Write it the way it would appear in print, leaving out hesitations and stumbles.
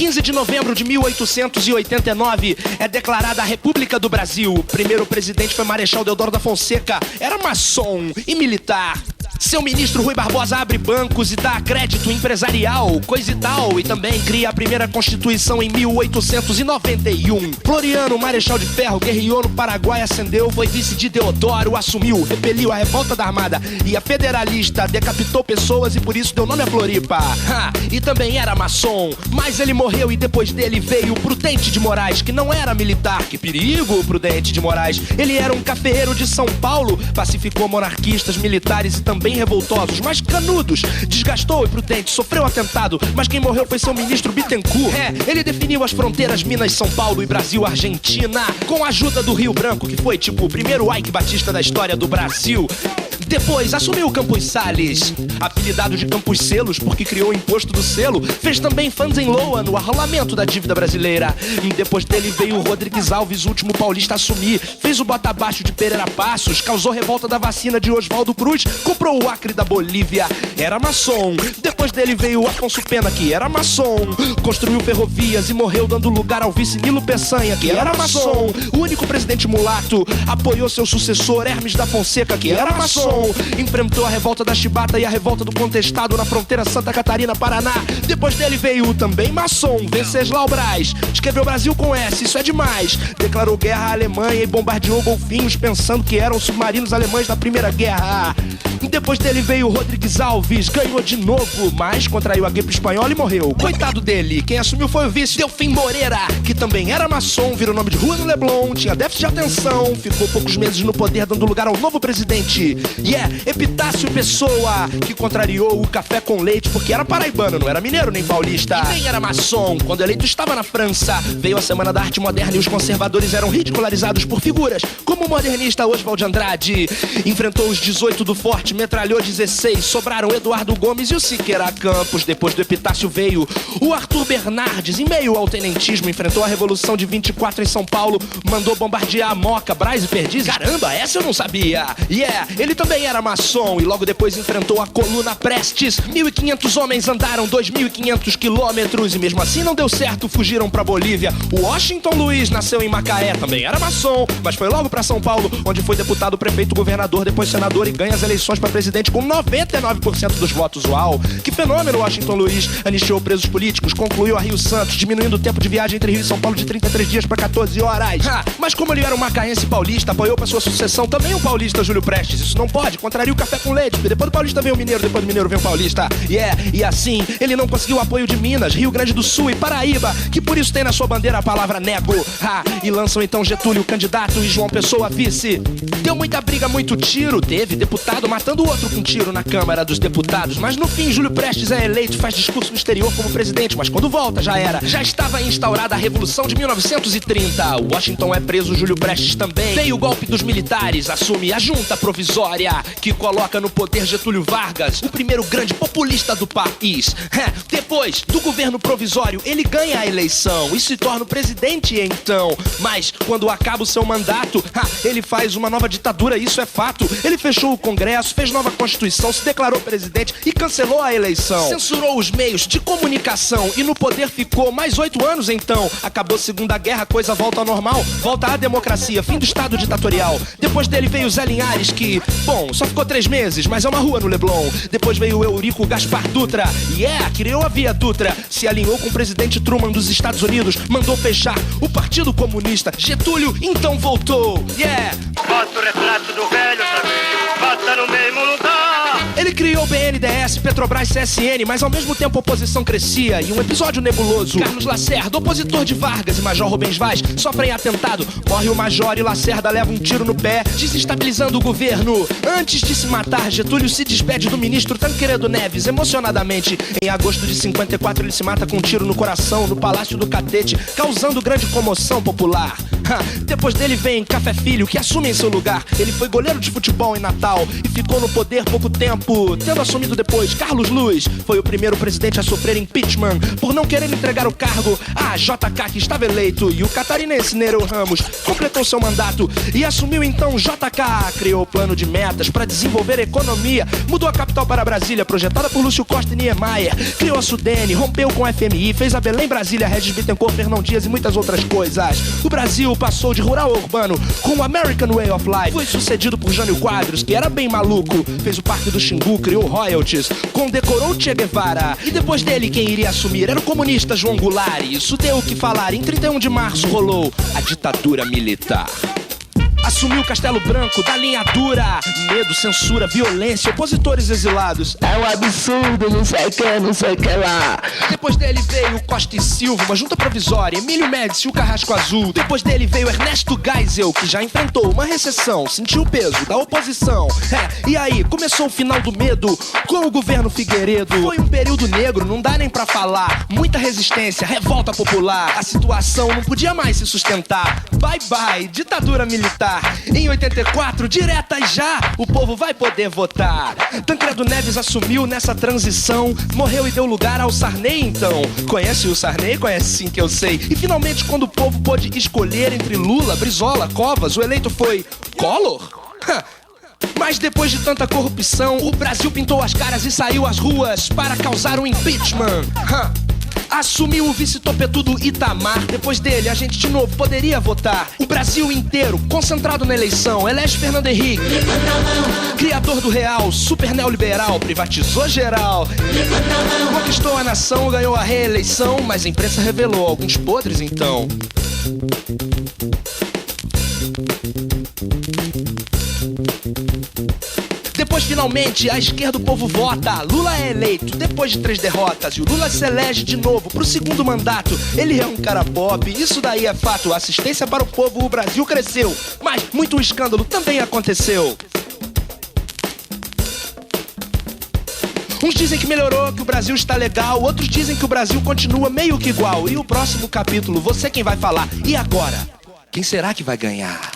15 de novembro de 1889 é declarada a República do Brasil. O primeiro presidente foi Marechal Deodoro da Fonseca. Era maçom e militar. Seu ministro Rui Barbosa abre bancos e dá crédito empresarial, coisa e tal, e também cria a primeira Constituição em 1891. Floriano, Marechal de Ferro, guerreou no Paraguai, ascendeu, foi vice de Deodoro, assumiu, repeliu a revolta da Armada e a federalista, decapitou pessoas e por isso deu nome a Floripa. E também era maçom, mas ele morreu e depois dele veio Prudente de Moraes, que não era militar. Que perigo, Prudente de Moraes. Ele era um cafeeiro de São Paulo, pacificou monarquistas, militares e também revoltosos, mas canudos. Desgastou e Prudente, sofreu atentado, mas quem morreu foi seu ministro Bittencourt. Ele definiu as fronteiras Minas, São Paulo e Brasil-Argentina com a ajuda do Rio Branco, que foi tipo o primeiro Ike Batista da história do Brasil. Depois assumiu Campos Salles, apelidado de Campos Selos porque criou o imposto do selo. Fez também funds em Loa no arrolamento da dívida brasileira. E depois dele veio o Rodrigues Alves, o último paulista a assumir. Fez o bota abaixo de Pereira Passos, causou revolta da vacina de Oswaldo Cruz, comprou o Acre da Bolívia. Era maçom. Depois dele veio o Afonso Pena, que era maçom. Construiu ferrovias e morreu dando lugar ao vice Nilo Peçanha, que era maçom. O único presidente mulato. Apoiou seu sucessor Hermes da Fonseca, que era maçom. Enfrentou a revolta da Chibata e a revolta do Contestado na fronteira Santa Catarina-Paraná. Depois dele veio o também maçom Venceslau Braz. Escreveu Brasil com S, isso é demais. Declarou guerra à Alemanha e bombardeou golfinhos pensando que eram submarinos alemães da Primeira Guerra. Depois dele veio o Rodrigues Alves, ganhou de novo, mas contraiu a gripe espanhola e morreu. Coitado dele, quem assumiu foi o vice Delfim Moreira, que também era maçom, virou nome de rua no Leblon, tinha déficit de atenção, ficou poucos meses no poder dando lugar ao novo presidente. Epitácio Pessoa, que contrariou o café com leite porque era paraibano, não era mineiro nem paulista. E nem era maçom. Quando eleito estava na França, veio a Semana da Arte Moderna e os conservadores eram ridicularizados por figuras como o modernista Oswald Andrade. Enfrentou os 18 do Forte, metralhou 16, sobraram Eduardo Gomes e o Siqueira Campos. Depois do Epitácio veio o Arthur Bernardes, em meio ao tenentismo, enfrentou a Revolução de 24 em São Paulo, mandou bombardear a Moca, Brás e Perdizes. Caramba, essa eu não sabia. Ele também era maçom e logo depois enfrentou a Coluna Prestes. 1.500 homens andaram 2.500 quilômetros e mesmo assim não deu certo, fugiram pra Bolívia. O Washington Luiz nasceu em Macaé, também era maçom, mas foi logo pra São Paulo, onde foi deputado, prefeito, governador, depois senador e ganha as eleições pra presidente com 99% dos votos. Uau! Que fenômeno, Washington Luiz. Anistiou presos políticos, concluiu a Rio Santos, diminuindo o tempo de viagem entre Rio e São Paulo de 33 dias pra 14 horas. Mas como ele era um macaense paulista, apoiou pra sua sucessão também o paulista Júlio Prestes. Isso não pode, contraria o café com leite. Depois do paulista vem o mineiro, depois do mineiro vem o paulista. E assim, ele não conseguiu o apoio de Minas, Rio Grande do Sul e Paraíba, que por isso tem na sua bandeira a palavra nego. E lançam então Getúlio candidato e João Pessoa vice. Deu muita briga, muito tiro. Teve deputado matando o outro com tiro na Câmara dos Deputados. Mas no fim, Júlio Prestes é eleito, faz discurso no exterior como presidente, mas quando volta já era. Já estava instaurada a Revolução de 1930. Washington é preso, Júlio Prestes também. Veio o golpe dos militares, assume a junta provisória, que coloca no poder Getúlio Vargas, o primeiro grande populista do país. Depois do governo provisório, ele ganha a eleição e se torna o presidente então. Mas quando acaba o seu mandato, ele faz uma nova ditadura, isso é fato. Ele fechou o Congresso, fez nova Constituição, se declarou presidente e cancelou a eleição. Censurou os meios de comunicação e no poder ficou mais 8 anos então. Acabou a Segunda Guerra, coisa volta ao normal, volta à democracia, fim do Estado ditatorial. Depois dele veio Zé Linhares, que, bom, só ficou 3 meses, mas é uma rua no Leblon. Depois veio o Eurico Gaspar Dutra, criou a Via Dutra, se alinhou com o presidente Truman dos Estados Unidos, mandou fechar o Partido Comunista. Getúlio então voltou. Bota o retrato do velho outra vez, bota no mesmo lugar. Ele criou o BNDES, Petrobras, CSN, mas ao mesmo tempo a oposição crescia e um episódio nebuloso. Carlos Lacerda, opositor de Vargas, e Major Rubens Vaz sofrem atentado. Morre o Major e Lacerda leva um tiro no pé, desestabilizando o governo. Antes de se matar, Getúlio se despede do ministro Tancredo Neves emocionadamente. Em agosto de 54 ele se mata com um tiro no coração no Palácio do Catete, causando grande comoção popular. Depois dele vem Café Filho, que assume em seu lugar. Ele foi goleiro de futebol em Natal e ficou no poder pouco tempo, tendo assumido depois. Carlos Luz foi o primeiro presidente a sofrer impeachment por não querer entregar o cargo a JK, que estava eleito. E o catarinense Nereu Ramos completou seu mandato e assumiu então JK. Criou o plano de metas para desenvolver a economia, mudou a capital para Brasília, projetada por Lúcio Costa e Niemeyer. Criou a Sudene, rompeu com a FMI, fez a Belém Brasília, Regis Bittencourt, Fernão Dias e muitas outras coisas. O Brasil passou de rural a urbano com o American Way of Life. Foi sucedido por Jânio Quadros, que era bem maluco. Fez o Parque do Xingu, criou royalties, condecorou Che Guevara. E depois dele, quem iria assumir era o comunista João Goulart. Isso deu o que falar. Em 31 de março rolou a ditadura militar. Assumiu Castelo Branco, da linha dura. Medo, censura, violência, opositores exilados. É um absurdo, não sei o que lá. Depois dele veio Costa e Silva, uma junta provisória, Emílio Médici e o Carrasco Azul. Depois dele veio Ernesto Geisel, que já enfrentou uma recessão, sentiu o peso da oposição. E aí, começou o final do medo com o governo Figueiredo. Foi um período negro, não dá nem pra falar. Muita resistência, revolta popular. A situação não podia mais se sustentar. Bye bye, ditadura militar. Em 84, diretas já, o povo vai poder votar. Tancredo Neves assumiu nessa transição, morreu e deu lugar ao Sarney então. Conhece o Sarney? Conhece sim, que eu sei. E finalmente, quando o povo pôde escolher entre Lula, Brizola, Covas, o eleito foi Collor? Mas depois de tanta corrupção, o Brasil pintou as caras e saiu às ruas para causar um impeachment. Assumiu o vice-topetudo Itamar. Depois dele, a gente de novo poderia votar. O Brasil inteiro, concentrado na eleição, elege Fernando Henrique, criador do real, super neoliberal, privatizou geral, conquistou a nação, ganhou a reeleição. Mas a imprensa revelou alguns podres então. Depois, finalmente, a esquerda, o povo vota. Lula é eleito depois de 3 derrotas. E o Lula se elege de novo pro segundo mandato. Ele é um cara pop, isso daí é fato. Assistência para o povo, o Brasil cresceu. Mas muito escândalo também aconteceu. Uns dizem que melhorou, que o Brasil está legal. Outros dizem que o Brasil continua meio que igual. E o próximo capítulo, você quem vai falar. E agora? Quem será que vai ganhar?